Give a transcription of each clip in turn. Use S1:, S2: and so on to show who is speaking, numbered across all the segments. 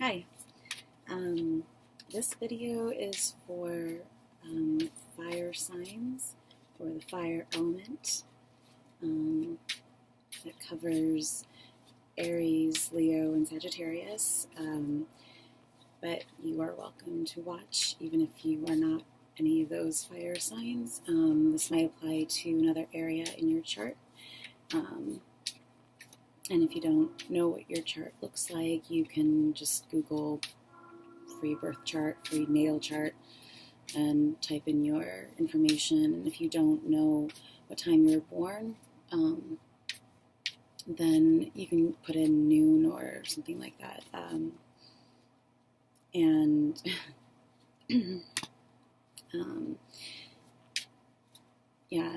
S1: Hi, this video is for fire signs, for the fire element. That covers Aries, Leo, and Sagittarius, but you are welcome to watch even if you are not any of those fire signs. This might apply to another area in your chart. And if you don't know what your chart looks like, you can just Google free birth chart, free natal chart, and type in your information. And if you don't know what time you were born, then you can put in noon or something like that. And then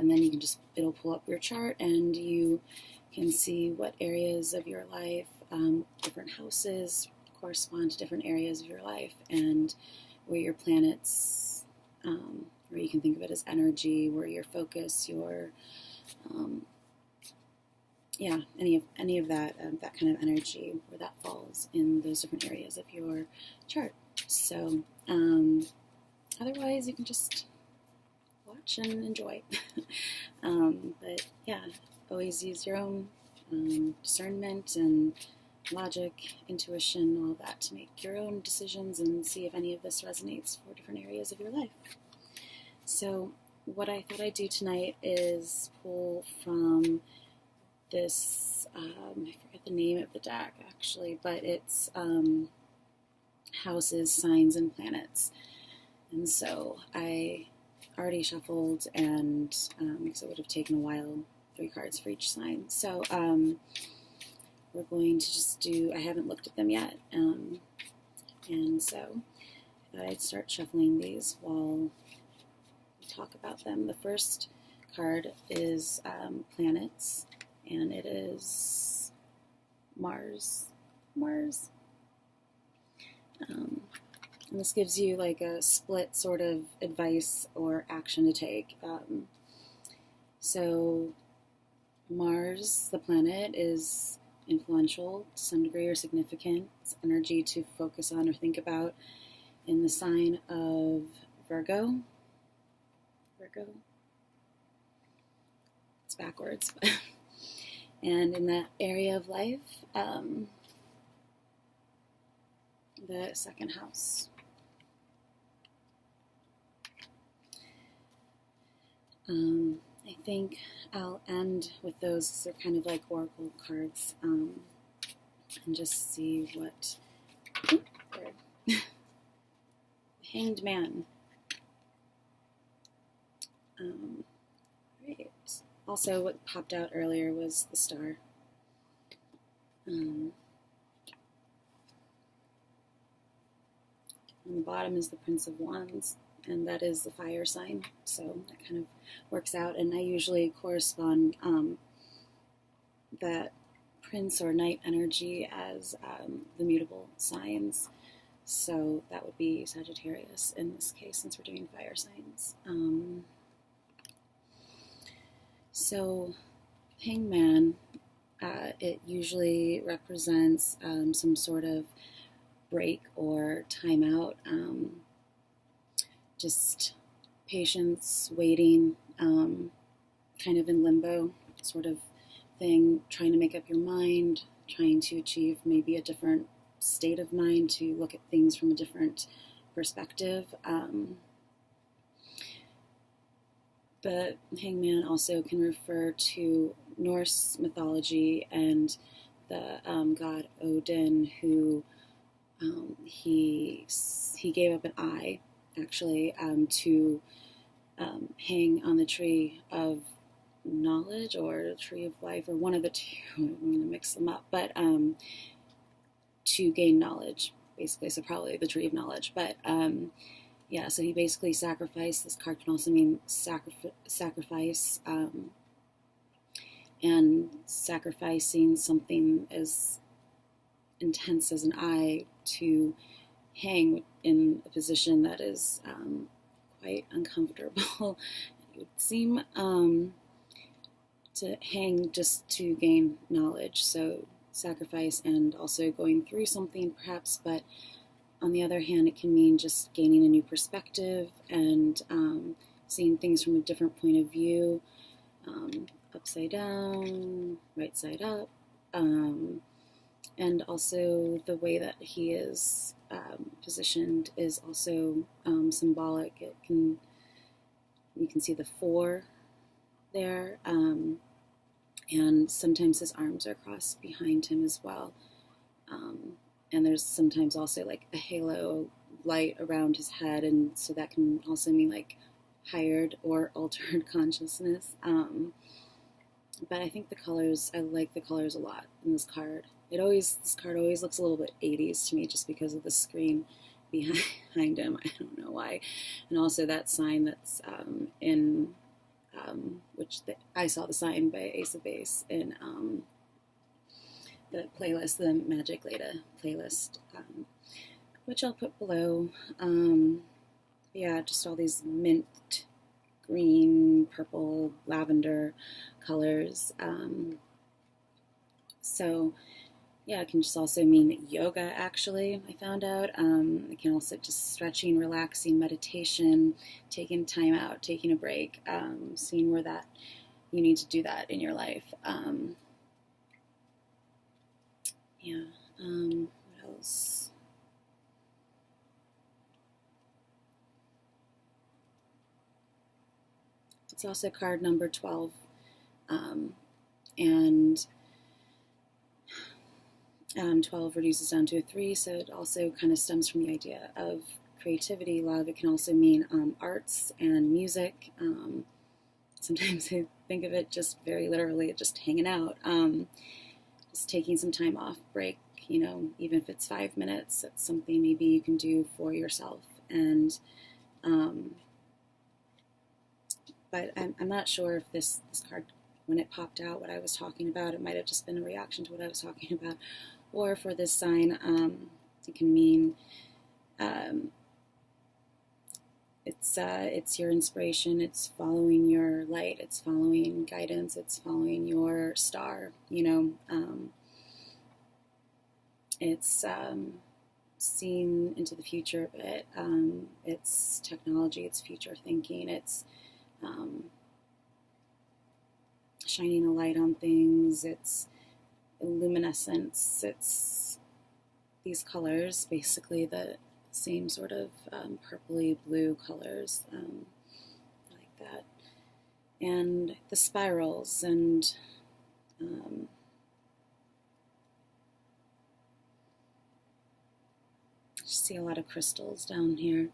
S1: you can it'll pull up your chart and you can see what areas of your life, different houses correspond to different areas of your life, and where your planets, or you can think of it as energy, where your focus, your, any of that, that kind of energy, where that falls in those different areas of your chart. So, otherwise you can just watch and enjoy. But yeah, always use your own discernment and logic, intuition, all that to make your own decisions and see if any of this resonates for different areas of your life. So what I thought I'd do tonight is pull from this, I forget the name of the deck actually, but it's houses, signs, and planets. And so I already shuffled, and because it would have taken a while, 3 cards for each sign. So we're going to just do, I haven't looked at them yet, and so I thought I'd start shuffling these while we talk about them. The first card is planets, and it is Mars. And this gives you like a split sort of advice or action to take. So Mars, the planet, is influential to some degree or significant. It's energy to focus on or think about in the sign of Virgo. It's backwards. And in that area of life, the second house. I think I'll end with those. They're kind of like oracle cards, and just see what. Hanged Man. Right. Also, what popped out earlier was the star. On the bottom is the Prince of Wands, and that is the fire sign, so that kind of works out. And I usually correspond that Prince or Knight energy as the mutable signs, so that would be Sagittarius in this case, since we're doing fire signs. So Hangman, it usually represents some sort of break or timeout, just patience, waiting, kind of in limbo sort of thing, trying to make up your mind, trying to achieve maybe a different state of mind, to look at things from a different perspective. The Hangman also can refer to Norse mythology and the god Odin, who he gave up an eye, actually, to hang on the tree of knowledge or the tree of life, or one of the two. I'm going to mix them up, but to gain knowledge, basically. So probably the tree of knowledge, but yeah. So he basically sacrificed. This card can also mean sacrifice, and sacrificing something as intense as an eye to hang in a position that is quite uncomfortable. It would seem to hang just to gain knowledge. So sacrifice and also going through something perhaps, but on the other hand, it can mean just gaining a new perspective and seeing things from a different point of view, upside down, right side up, and also the way that he is positioned is also symbolic. You can see the 4 there, and sometimes his arms are crossed behind him as well. And there's sometimes also like a halo light around his head, and so that can also mean like hired or altered consciousness. But I think the colors, I like the colors a lot in this card. This card always looks a little bit 80s to me just because of the screen behind him. I don't know why. And also that sign that's I saw the sign by Ace of Base in the playlist, the Magic Leda playlist, which I'll put below. Yeah, just all these mint, green, purple, lavender colors. So yeah, it can just also mean yoga, actually, I found out. It can also just stretching, relaxing, meditation, taking time out, taking a break, seeing where that you need to do that in your life. Yeah, what else? It's also card number 12, and 12 reduces down to a 3, so it also kind of stems from the idea of creativity, love. It can also mean arts and music. Sometimes I think of it just very literally, just hanging out, just taking some time off, break, even if it's 5 minutes, it's something maybe you can do for yourself. And but I'm not sure if this card, when it popped out, what I was talking about, it might have just been a reaction to what I was talking about. Or for this sign, it can mean it's your inspiration, it's following your light, it's following guidance, it's following your star, it's seeing into the future a bit, it's technology, it's future thinking, it's shining a light on things, it's luminescence, it's these colors, basically the same sort of purpley blue colors, like that, and the spirals, and I see a lot of crystals down here,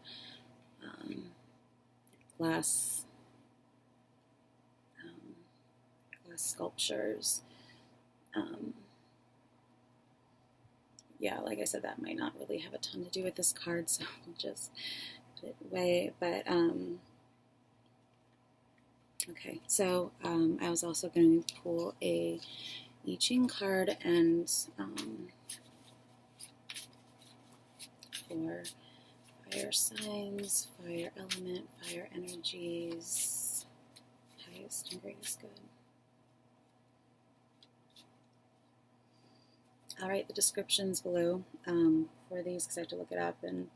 S1: glass sculptures. Yeah, like I said, that might not really have a ton to do with this card, so we'll just put it away. But okay, so I was also going to pull a I Ching card, and for fire signs, fire element, fire energies, highest and greatest good. All right, the descriptions below for these, because I have to look it up, and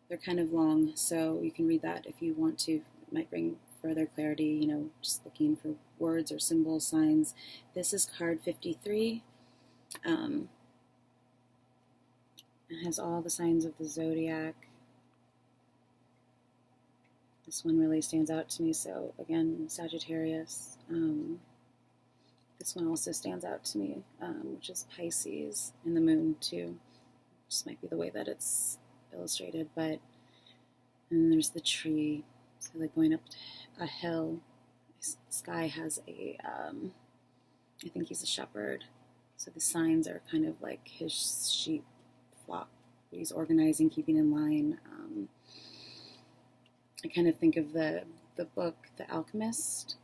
S1: they're kind of long, so you can read that if you want to. It might bring further clarity, just looking for words or symbols, signs. This is card 53. It has all the signs of the zodiac. This one really stands out to me, so again, Sagittarius. This one also stands out to me, which is Pisces, and the moon too. Just might be the way that it's illustrated, but and there's the tree. So like going up a hill. This guy has a, I think he's a shepherd. So the signs are kind of like his sheep flock. He's organizing, keeping in line. I kind of think of the book, The Alchemist,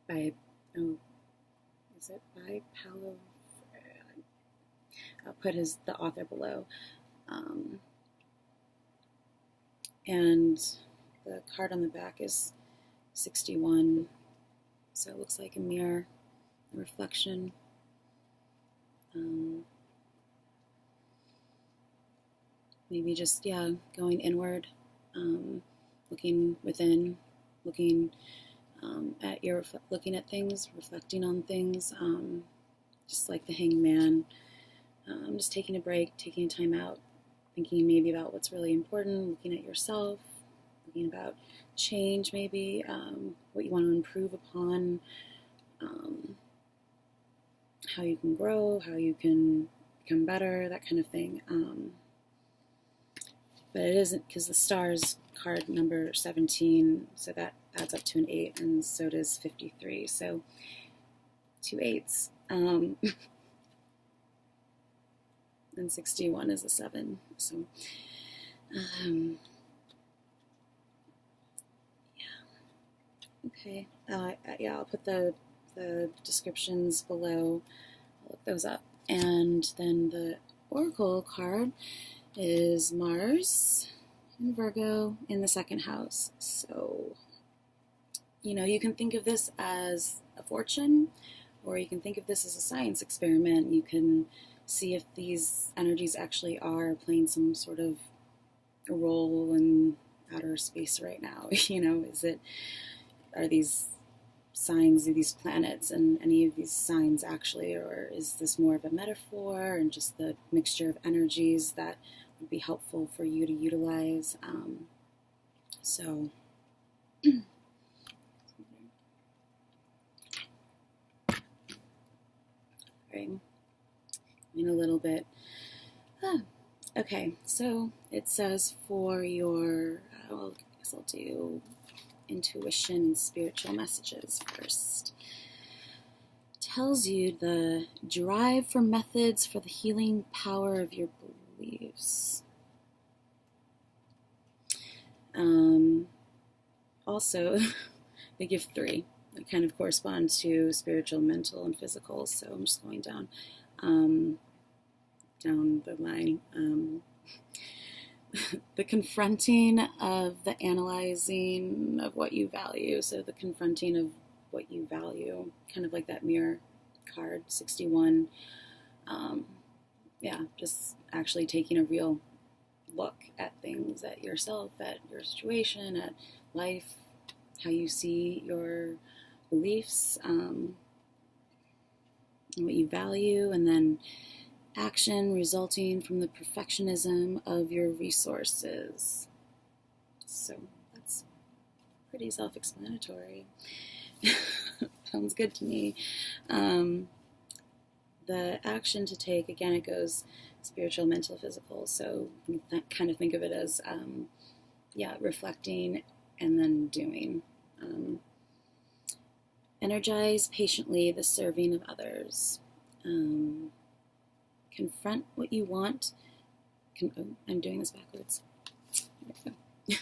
S1: by is it by Paulo? I'll put the author below. And the card on the back is 61, so it looks like a mirror, a reflection. maybe just, yeah, going inward, looking within, looking looking at things, reflecting on things, just like the hangman. Just taking a break, taking time out, thinking maybe about what's really important, looking at yourself, thinking about change maybe, what you want to improve upon, how you can grow, how you can become better, that kind of thing. But it isn't, because the stars card number 17, so that adds up to an 8, and so does 53, so 2 8s. And 61 is a 7, so yeah, okay. Yeah, I'll put the descriptions below. I'll look those up. And then the oracle card is Mars in Virgo in the 2nd house. So, you can think of this as a fortune, or you can think of this as a science experiment. You can see if these energies actually are playing some sort of role in outer space right now. Are these signs of these planets and any of these signs actually, or is this more of a metaphor and just the mixture of energies that would be helpful for you to utilize? Right. In a little bit. Okay, so it says for your, I guess I'll do intuition and spiritual messages first. Tells you the drive for methods for the healing power of your beliefs. Also, the gift 3. It kind of corresponds to spiritual, mental, and physical, so I'm just going down the line. The confronting of the analyzing of what you value. So the confronting of what you value, kind of like that mirror card, 61. Yeah, just actually taking a real look at things, at yourself, at your situation, at life, how you see your beliefs, and what you value, and then action resulting from the perfectionism of your resources. So that's pretty self-explanatory. Sounds good to me. The action to take, again, it goes spiritual, mental, physical. So you kind of think of it as, reflecting and then doing. Energize patiently the serving of others. Confront what you want. I'm doing this backwards. There we go.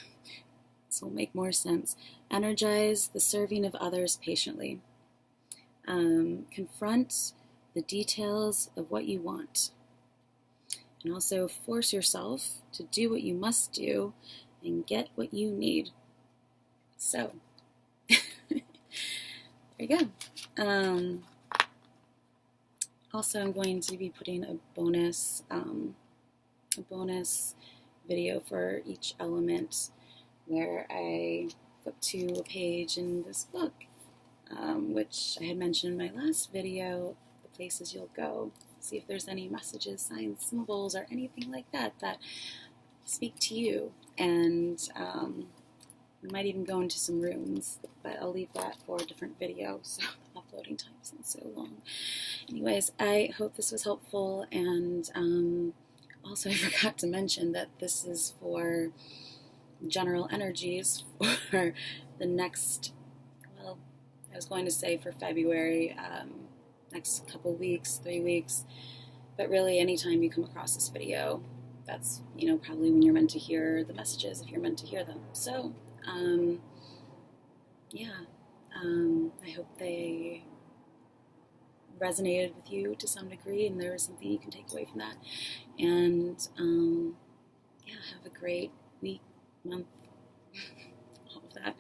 S1: This will make more sense. Energize the serving of others patiently. Confront the details of what you want. And also force yourself to do what you must do and get what you need. So, there you go. Also, I'm going to be putting a bonus video for each element, where I flip to a page in this book, which I had mentioned in my last video, the places you'll go. See if there's any messages, signs, symbols, or anything like that that speak to you. And we might even go into some runes, but I'll leave that for a different video, so uploading time's been so long. Anyways, I hope this was helpful, and also I forgot to mention that this is for general energies for the next, well, I was going to say for February, next couple weeks, 3 weeks, but really anytime you come across this video, that's, probably when you're meant to hear the messages, if you're meant to hear them. So, I hope they resonated with you to some degree, and there was something you can take away from that. And, have a great week, month, all of that.